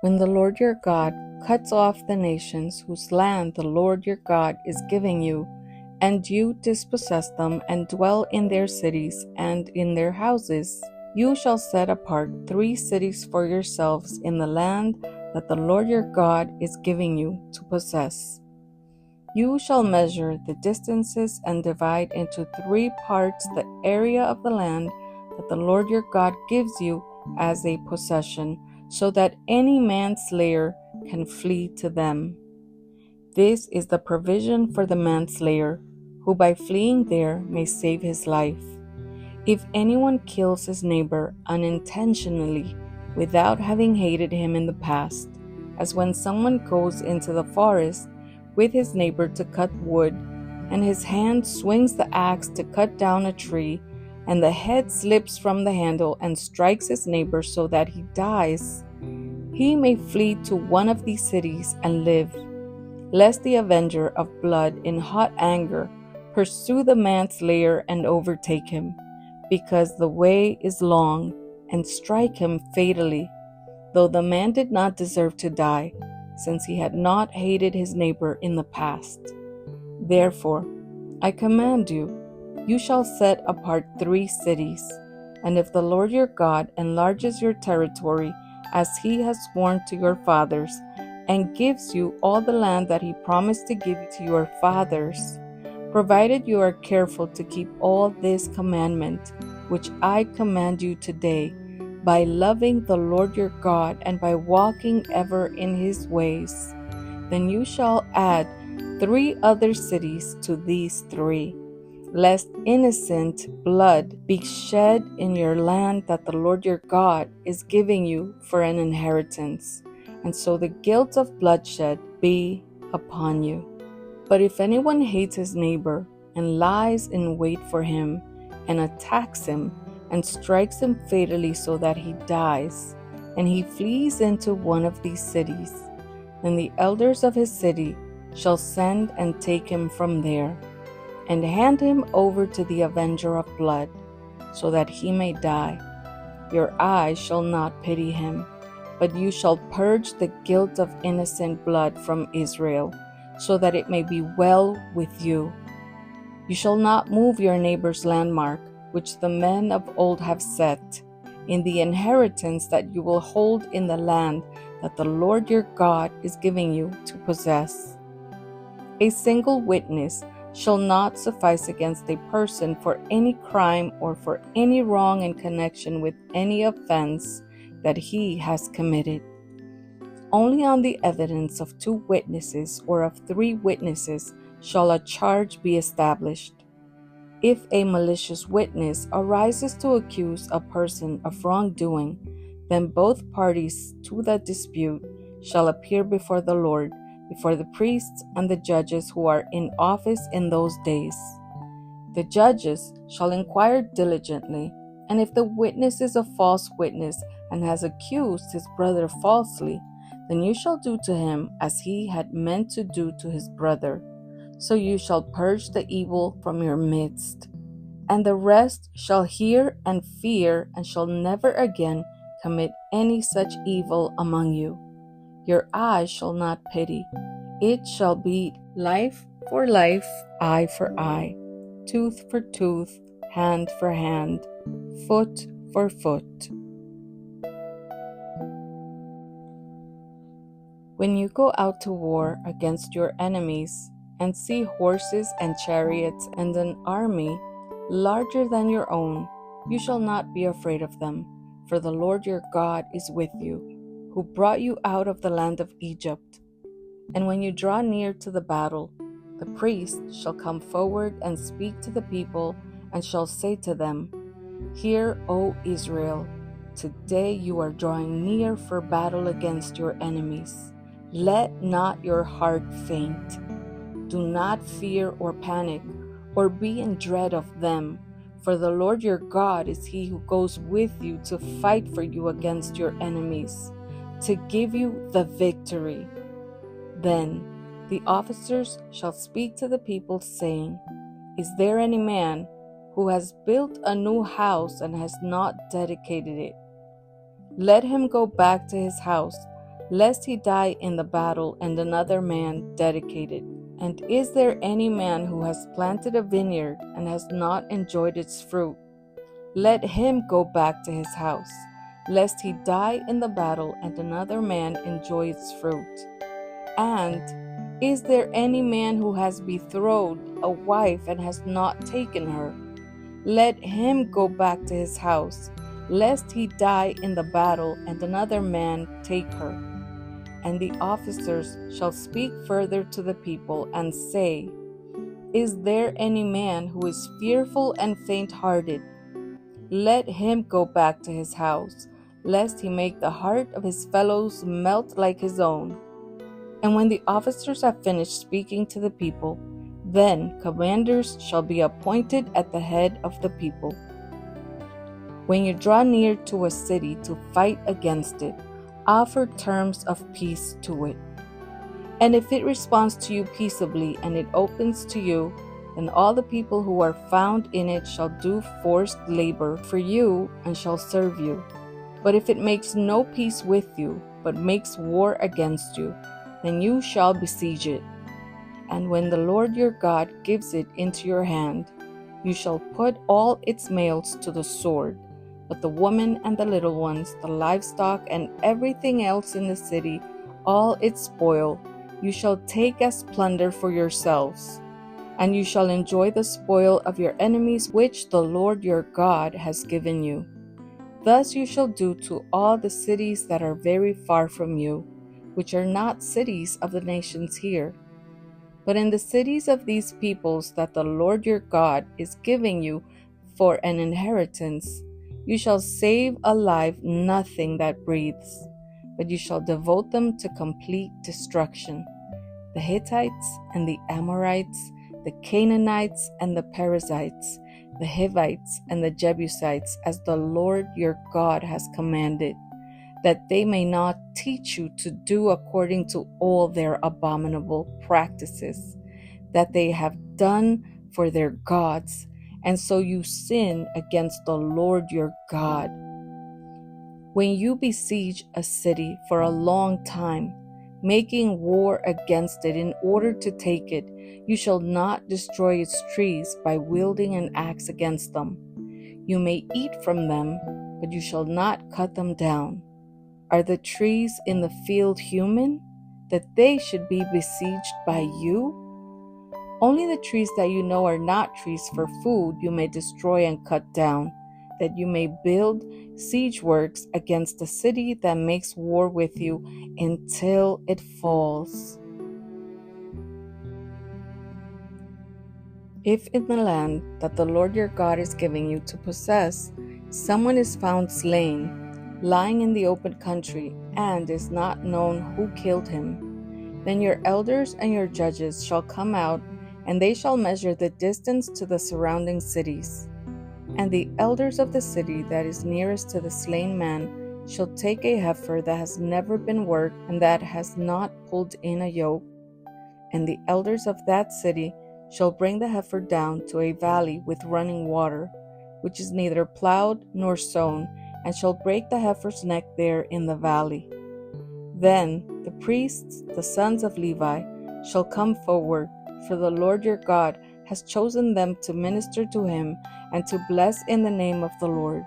When the Lord your God cuts off the nations whose land the Lord your God is giving you, and you dispossess them and dwell in their cities and in their houses, you shall set apart 3 cities for yourselves in the land that the Lord your God is giving you to possess. You shall measure the distances and divide into 3 parts the area of the land that the Lord your God gives you as a possession, so that any manslayer can flee to them. This is the provision for the manslayer, who by fleeing there may save his life. If anyone kills his neighbor unintentionally, without having hated him in the past, as when someone goes into the forest with his neighbor to cut wood, and his hand swings the axe to cut down a tree, and the head slips from the handle and strikes his neighbor so that he dies, he may flee to one of these cities and live, lest the avenger of blood in hot anger pursue the manslayer and overtake him, because the way is long, and strike him fatally, though the man did not deserve to die, since he had not hated his neighbor in the past. Therefore, I command you, you shall set apart 3 cities, and if the Lord your God enlarges your territory as he has sworn to your fathers, and gives you all the land that he promised to give to your fathers, provided you are careful to keep all this commandment, which I command you today, by loving the Lord your God and by walking ever in his ways, then you shall add 3 other cities to these 3, lest innocent blood be shed in your land that the Lord your God is giving you for an inheritance, and so the guilt of bloodshed be upon you. But if anyone hates his neighbor and lies in wait for him and attacks him and strikes him fatally so that he dies, and he flees into one of these cities, then the elders of his city shall send and take him from there, and hand him over to the avenger of blood, so that he may die. Your eyes shall not pity him, but you shall purge the guilt of innocent blood from Israel, so that it may be well with you. You shall not move your neighbor's landmark, which the men of old have set, in the inheritance that you will hold in the land that the Lord your God is giving you to possess. A single witness shall not suffice against a person for any crime or for any wrong in connection with any offense that he has committed. Only on the evidence of 2 witnesses or of 3 witnesses shall a charge be established. If a malicious witness arises to accuse a person of wrongdoing, then both parties to the dispute shall appear before the Lord, before the priests and the judges who are in office in those days. The judges shall inquire diligently, and if the witness is a false witness and has accused his brother falsely, then you shall do to him as he had meant to do to his brother. So you shall purge the evil from your midst. And the rest shall hear and fear, and shall never again commit any such evil among you. Your eyes shall not pity. It shall be life for life, eye for eye, tooth for tooth, hand for hand, foot for foot. When you go out to war against your enemies, and see horses and chariots and an army larger than your own, you shall not be afraid of them, for the Lord your God is with you, who brought you out of the land of Egypt. And when you draw near to the battle, the priest shall come forward and speak to the people, and shall say to them, Hear, O Israel, today you are drawing near for battle against your enemies. Let not your heart faint. Do not fear or panic, or be in dread of them, for the Lord your God is he who goes with you to fight for you against your enemies, to give you the victory. Then the officers shall speak to the people, saying, Is there any man who has built a new house and has not dedicated it? Let him go back to his house, lest he die in the battle and another man dedicate it. And is there any man who has planted a vineyard and has not enjoyed its fruit? Let him go back to his house, lest he die in the battle and another man enjoy its fruit. And is there any man who has betrothed a wife and has not taken her? Let him go back to his house, lest he die in the battle and another man take her. And the officers shall speak further to the people and say, is there any man who is fearful and faint-hearted? Let him go back to his house, lest he make the heart of his fellows melt like his own. And when the officers have finished speaking to the people, then commanders shall be appointed at the head of the people. When you draw near to a city to fight against it, offer terms of peace to it. And if it responds to you peaceably and it opens to you, then all the people who are found in it shall do forced labor for you and shall serve you. But if it makes no peace with you, but makes war against you, then you shall besiege it. And when the Lord your God gives it into your hand, you shall put all its males to the sword, but the women and the little ones, the livestock and everything else in the city, all its spoil, you shall take as plunder for yourselves. And you shall enjoy the spoil of your enemies which the Lord your God has given you. Thus you shall do to all the cities that are very far from you, which are not cities of the nations here. But in the cities of these peoples that the Lord your God is giving you for an inheritance, you shall save alive nothing that breathes, but you shall devote them to complete destruction. The Hittites and the Amorites, the Canaanites and the Perizzites, the Hivites and the Jebusites, as the Lord your God has commanded, that they may not teach you to do according to all their abominable practices that they have done for their gods, and so you sin against the Lord your God. When you besiege a city for a long time, making war against it in order to take it, you shall not destroy its trees by wielding an axe against them. You may eat from them, but you shall not cut them down. Are the trees in the field human, that they should be besieged by you? Only the trees that you know are not trees for food you may destroy and cut down, that you may build siege works against the city that makes war with you until it falls. If in the land that the Lord your God is giving you to possess, someone is found slain, lying in the open country, and is not known who killed him, then your elders and your judges shall come out, and they shall measure the distance to the surrounding cities. And the elders of the city that is nearest to the slain man shall take a heifer that has never been worked and that has not pulled in a yoke, and the elders of that city shall bring the heifer down to a valley with running water, which is neither plowed nor sown, and shall break the heifer's neck there in the valley. Then the priests, the sons of Levi, shall come forward, for the Lord your God has chosen them to minister to him and to bless in the name of the Lord.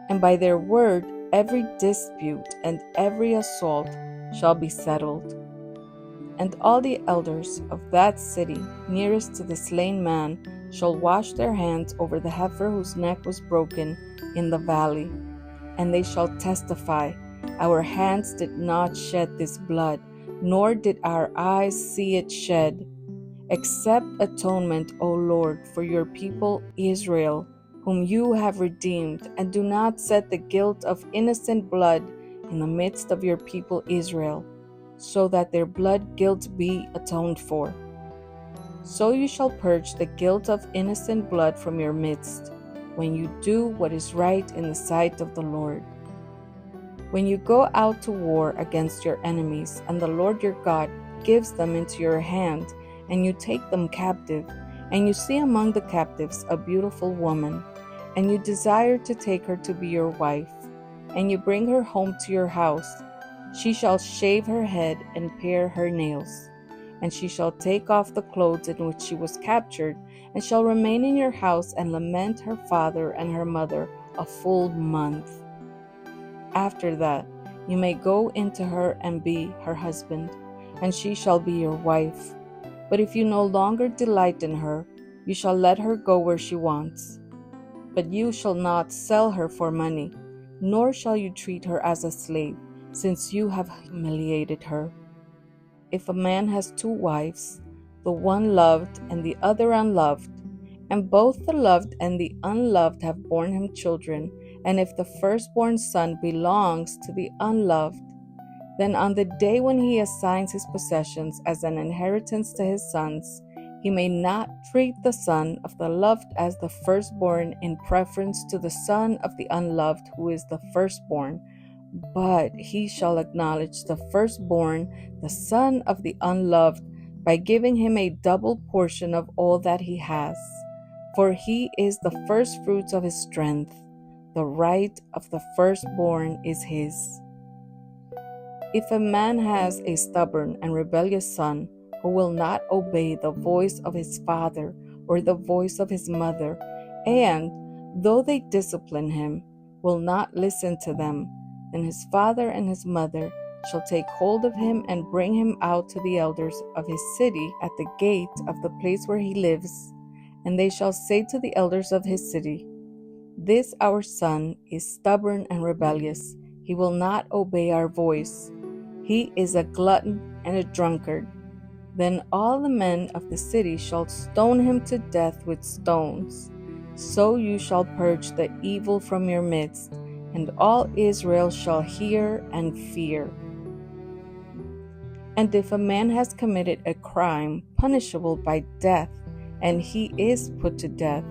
And by their word every dispute and every assault shall be settled. And all the elders of that city nearest to the slain man shall wash their hands over the heifer whose neck was broken in the valley. And they shall testify, our hands did not shed this blood, nor did our eyes see it shed. Accept atonement, O Lord, for your people Israel, whom you have redeemed, and do not set the guilt of innocent blood in the midst of your people Israel, so that their blood guilt be atoned for. So you shall purge the guilt of innocent blood from your midst, when you do what is right in the sight of the Lord. When you go out to war against your enemies, and the Lord your God gives them into your hand, and you take them captive, and you see among the captives a beautiful woman, and you desire to take her to be your wife, and you bring her home to your house, She shall shave her head and pare her nails. And she shall take off the clothes in which she was captured, and shall remain in your house and lament her father and her mother a full month. After that, you may go into her and be her husband, and she shall be your wife. But if you no longer delight in her, you shall let her go where she wants. But you shall not sell her for money, nor shall you treat her as a slave, since you have humiliated her. If a man has two wives, the one loved and the other unloved, and both the loved and the unloved have borne him children, and if the firstborn son belongs to the unloved, then on the day when he assigns his possessions as an inheritance to his sons, he may not treat the son of the loved as the firstborn in preference to the son of the unloved who is the firstborn, but he shall acknowledge the firstborn, the son of the unloved, by giving him a double portion of all that he has. For he is the firstfruits of his strength. The right of the firstborn is his. If a man has a stubborn and rebellious son who will not obey the voice of his father or the voice of his mother, and, though they discipline him, will not listen to them, then his father and his mother shall take hold of him and bring him out to the elders of his city at the gate of the place where he lives, and they shall say to the elders of his city, "This our son is stubborn and rebellious. He will not obey our voice. He is a glutton and a drunkard." Then all the men of the city shall stone him to death with stones. So you shall purge the evil from your midst, and all Israel shall hear and fear. And if a man has committed a crime punishable by death, and he is put to death,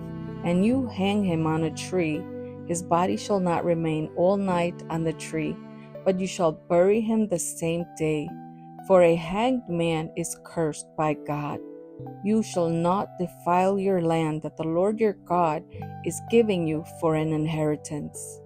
and you hang him on a tree, his body shall not remain all night on the tree, but you shall bury him the same day. For a hanged man is cursed by God. You shall not defile your land that the Lord your God is giving you for an inheritance.